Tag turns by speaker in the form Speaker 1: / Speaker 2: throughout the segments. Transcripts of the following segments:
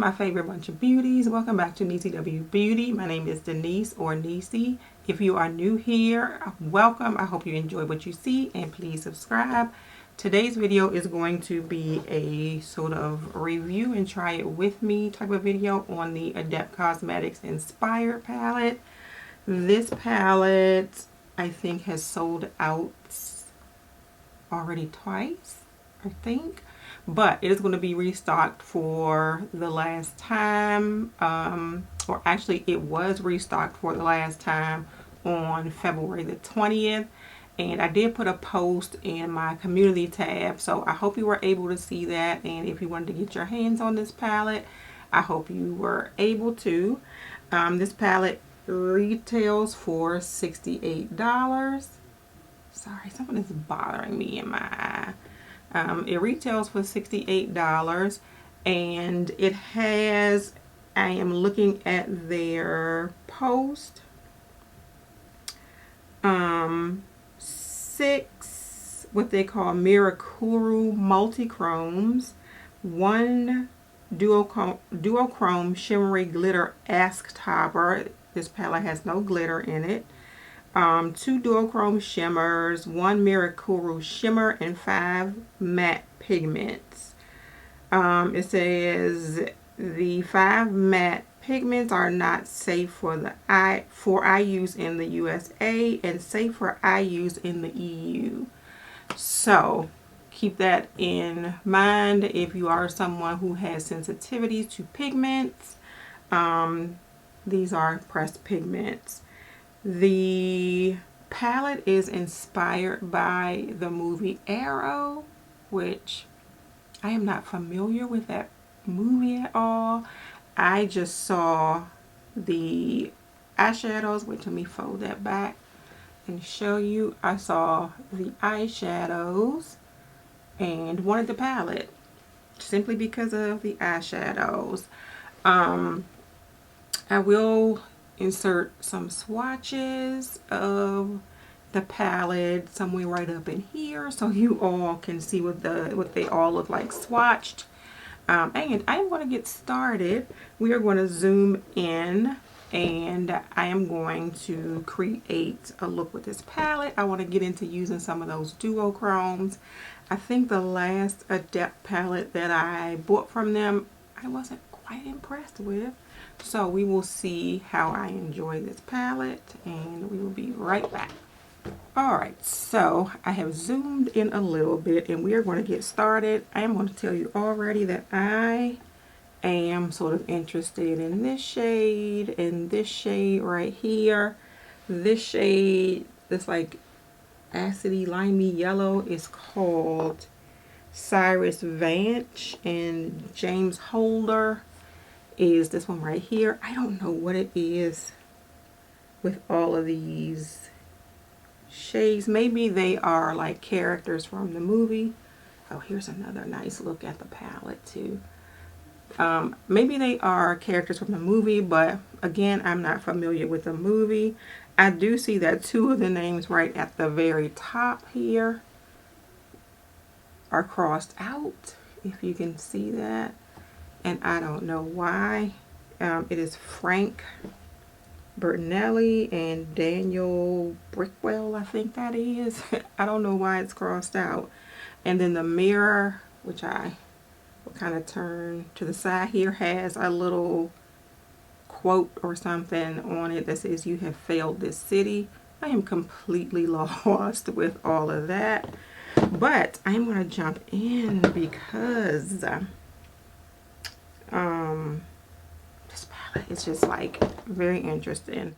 Speaker 1: my favorite bunch of beauties. Welcome back to Niecy W Beauty. My name is Denise or Niecy. If you are new here, welcome. I hope you enjoy what you see and please subscribe. Today's video is going to be a sort of review and try it with me type of video on the Adept Cosmetics Inspired palette. This palette I think has sold out already twice, I think. But it is going to be restocked for the last time, or actually it was restocked for the last time on February the 20th. And I did put a post in my community tab, so I hope you were able to see that. And if you wanted to get your hands on this palette, I hope you were able to. This palette retails for $68. Sorry, something is bothering me in my eye. It retails for $68, and it has, I am looking at their post, 6 what they call Mirakuru multichromes, 1 duochrome shimmery glitter ask topper. This palette has no glitter in it. 2 duochrome shimmers, 1 Mirakuru shimmer, and 5 matte pigments. It says the 5 matte pigments are not safe for eye use in the USA and safe for eye use in the EU. So keep that in mind if you are someone who has sensitivity to pigments. These are pressed pigments. The palette is inspired by the movie Arrow, which I am not familiar with that movie at all. I just saw the eyeshadows. Wait, let me fold that back and show you. I saw the eyeshadows and wanted the palette simply because of the eyeshadows. I will insert some swatches of the palette somewhere right up in here so you all can see what they all look like swatched. And I am going to get started. We are going to zoom in and I am going to create a look with this palette. I want to get into using some of those duochromes. I think the last Adept palette that I bought from them, I wasn't quite impressed with. So we will see how I enjoy this palette and we will be right back. Alright, so I have zoomed in a little bit and we are going to get started. I am going to tell you already that I am sort of interested in this shade and this shade right here. This shade, this like acidy limey yellow, is called Cyrus Vance, and James Holder is this one right here. I don't know what it is with all of these shades. Maybe they are like characters from the movie. Oh, here's another nice look at the palette too. Maybe they are characters from the movie, but again, I'm not familiar with the movie. I do see that 2 of the names right at the very top here are crossed out, if you can see that. And I don't know why. It is Frank Bertinelli and Daniel Brickwell, I think that is. I don't know why it's crossed out. And then the mirror, which I will kind of turn to the side here, has a little quote or something on it that says, "You have failed this city." I am completely lost with all of that. But I'm going to jump in because this palette is just like very interesting.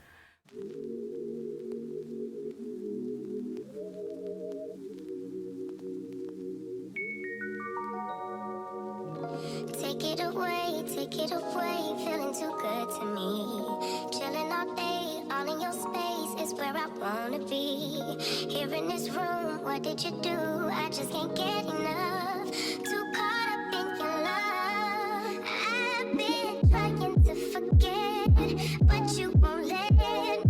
Speaker 2: Take it away, feeling too good to me. Chilling all day, all in your space is where I wanna be. Here in this room, what did you do? I just can't get enough. Too caught up in your love. I've been trying to forget, but you won't let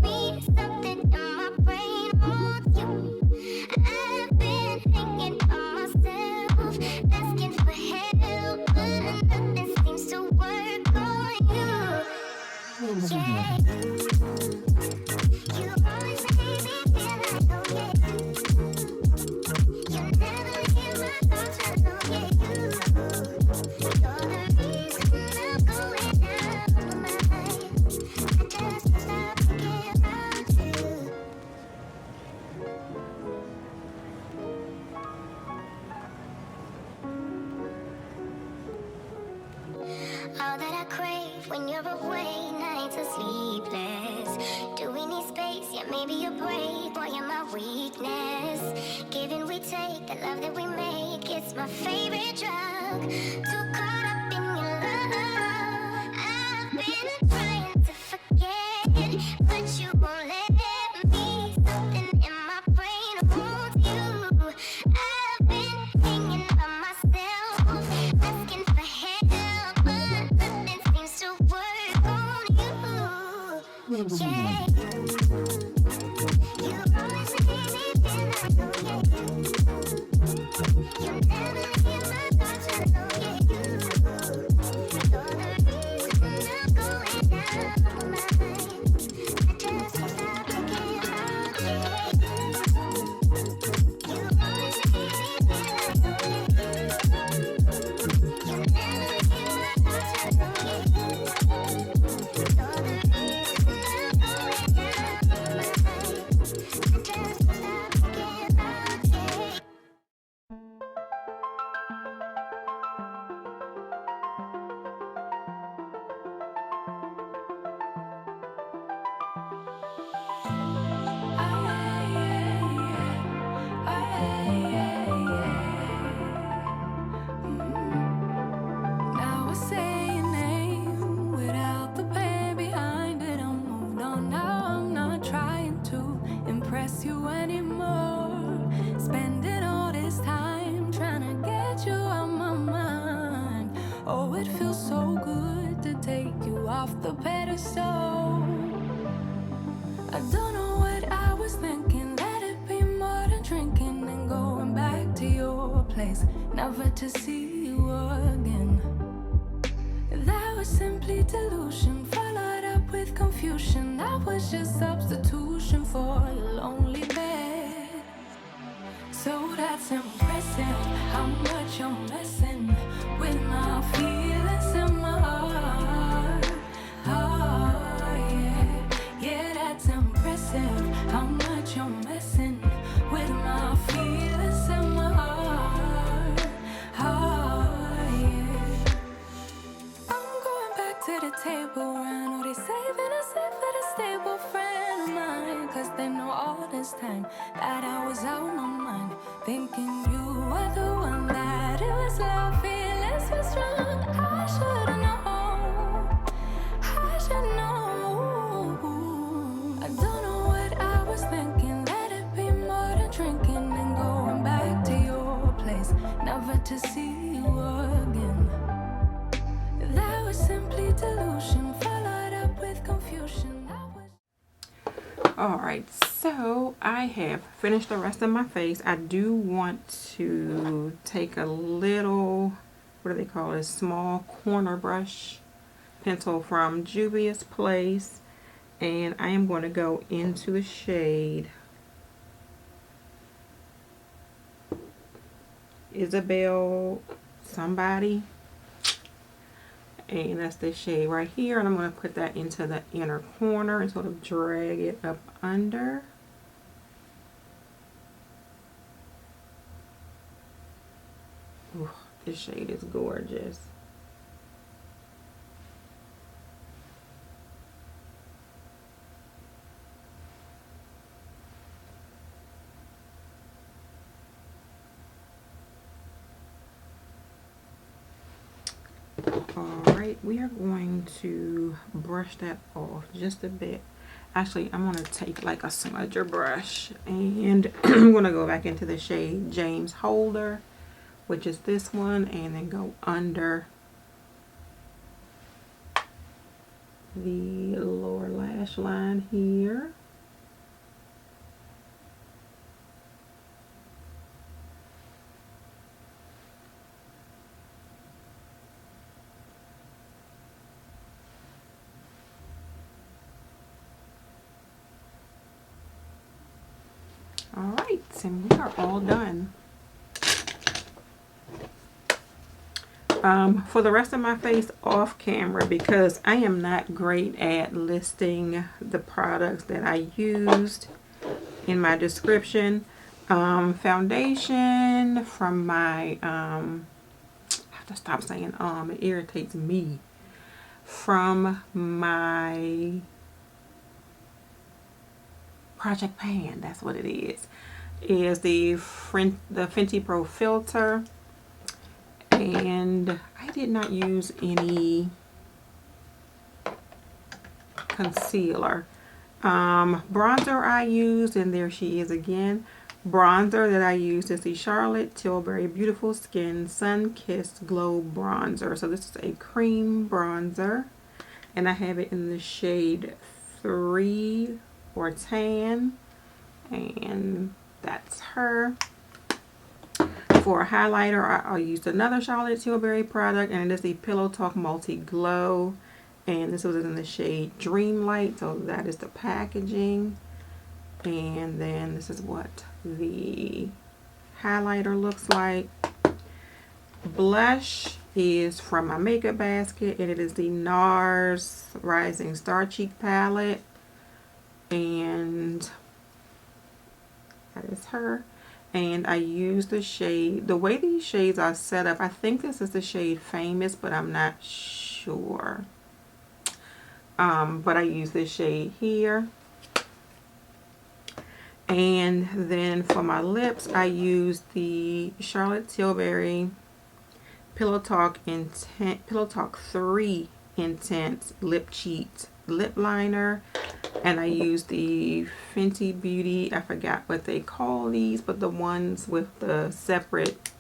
Speaker 2: me. Something in my brain wants you. I've been hanging on myself, asking for help, but nothing seems to work. Maybe a break, boy, you're my weakness. Give and we take, the love that we make, it's my favorite drug. Too caught up in your love. I've been trying to forget, but you won't let me. Something in my brain wants you. I've been hanging by myself, asking for help, but nothing seems to work on you. Yeah. You always make me feel like, oh yeah, you never leave my thoughts alone, yeah, you're the reason I'm going down my mind. I just can't stop thinking about you. You always make me feel like, oh yeah, you never leave my thoughts alone, yeah, you're the reason I'm going down my mind. I just can't stop thinking about you.
Speaker 3: Now I say your name without the pain behind it. I'm moved on now. I'm not trying to impress you anymore. Spending all this time trying to get you out my mind. Oh, it feels so good to take you off the pedestal. I don't know what I was thinking. Let it be more than drinking and going back to your place, never to see you again. That was simply delusion, followed up with confusion. That was just substitution for your lonely bed. So that's impressive, how much you're messing with my feelings in my heart. Oh, yeah, yeah, that's impressive, how much you're messing with my feelings in my heart. Oh, yeah. I'm going back to the table, I know they saving us up for the stable friend of mine. Cause they know all this time that I was out my mind, thinking you were the one, that it was love, feelings were strong. I should've known, I should know. I don't know what I was thinking. Let it be more than drinking and going back to your place, never to see you again. That was simply delusion, followed up with confusion.
Speaker 1: Alright, so I have finished the rest of my face. I do want to take a little, what do they call it, small corner brush pencil from Juvia's Place, and I am going to go into the shade Isabel somebody, and that's the shade right here, and I'm going to put that into the inner corner and sort of drag it up under. Ooh, this shade is gorgeous. Alright, we are going to brush that off just a bit. Actually, I'm going to take like a smudger brush, and I'm going to go back into the shade James Holder, which is this one, and then go under the lower lash line here. Alright, and we are all done. For the rest of my face off camera, because I am not great at listing the products that I used in my description. Foundation from my, I have to stop saying it irritates me. From my Project Pan, that's what it is the Fenty Pro filter. And I did not use any concealer. Bronzer I used, and there she is again. Bronzer that I used is the Charlotte Tilbury Beautiful Skin Sun Kissed Glow Bronzer. So this is a cream bronzer, and I have it in the shade 3 or tan, and that's her. For a highlighter, I used another Charlotte Tilbury product, and it is the Pillow Talk Multi Glow, and this was in the shade Dreamlight. So that is the packaging, and then this is what the highlighter looks like. Blush is from my makeup basket, and it is the NARS Rising Star Cheek palette, and that is her. And I use the shade, the way these shades are set up, I think this is the shade Famous, but I'm not sure. But I use this shade here. And then for my lips, I use the Charlotte Tilbury Pillow Talk 3 Intense Lip Cheat Lip Liner. And I use the Fenty Beauty, I forgot what they call these, but the ones with the separate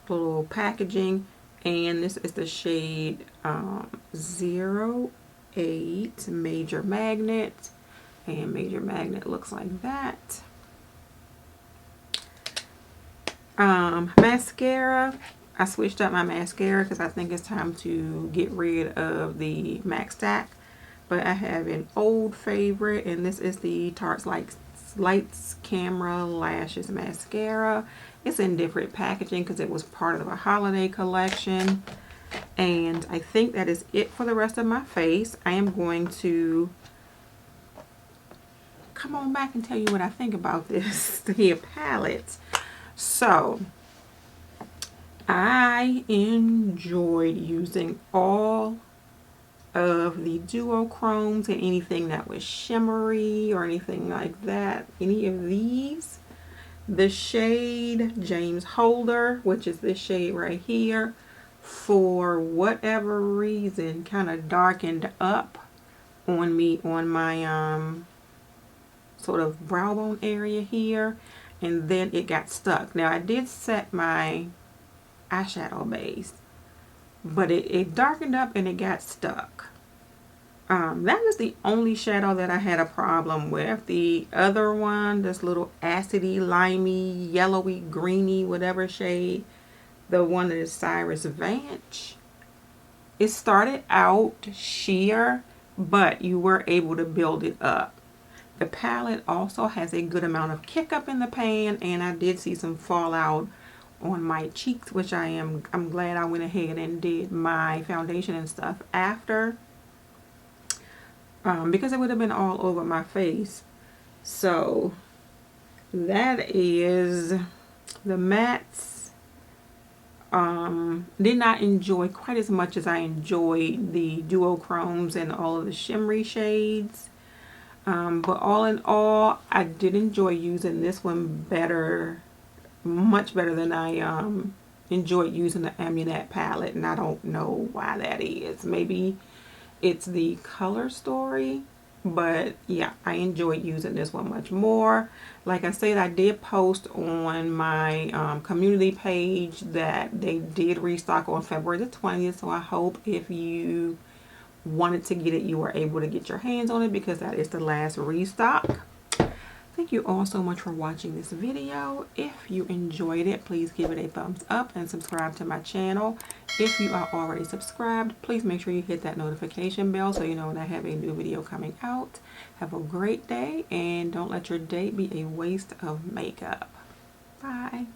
Speaker 1: little packaging. And this is the shade 08 Major Magnet. And Major Magnet looks like that. Mascara. I switched up my mascara because I think it's time to get rid of the MAC Stack. But I have an old favorite, and this is the Tarte's Lights Camera Lashes Mascara. It's in different packaging because it was part of a holiday collection. And I think that is it for the rest of my face. I am going to come on back and tell you what I think about this here palette. So I enjoyed using all of the duochromes and anything that was shimmery or anything like that. Any of these. The shade James Holder, which is this shade right here, for whatever reason kind of darkened up on me on my sort of brow bone area here, and then it got stuck. Now I did set my eyeshadow base, but it darkened up and it got stuck. That was the only shadow that I had a problem with. The other one, this little acidy, limey, yellowy, greeny, whatever shade, the one that is Cyrus Vance, it started out sheer, but you were able to build it up. The palette also has a good amount of kick up in the pan, and I did see some fallout on my cheeks, which I'm glad I went ahead and did my foundation and stuff after, because it would have been all over my face. So that is the mattes. Did not enjoy quite as much as I enjoyed the duochromes and all of the shimmery shades. But all in all, I did enjoy using this one better, much better than I enjoyed using the Amunet palette, and I don't know why that is. Maybe it's the color story, but yeah, I enjoyed using this one much more. Like I said, I did post on my community page that they did restock on February the 20th, so I hope if you wanted to get it, you were able to get your hands on it, because that is the last restock. Thank you all so much for watching this video. If you enjoyed it, please give it a thumbs up and subscribe to my channel. If you are already subscribed, please make sure you hit that notification bell so you know when I have a new video coming out. Have a great day, and don't let your day be a waste of makeup. Bye.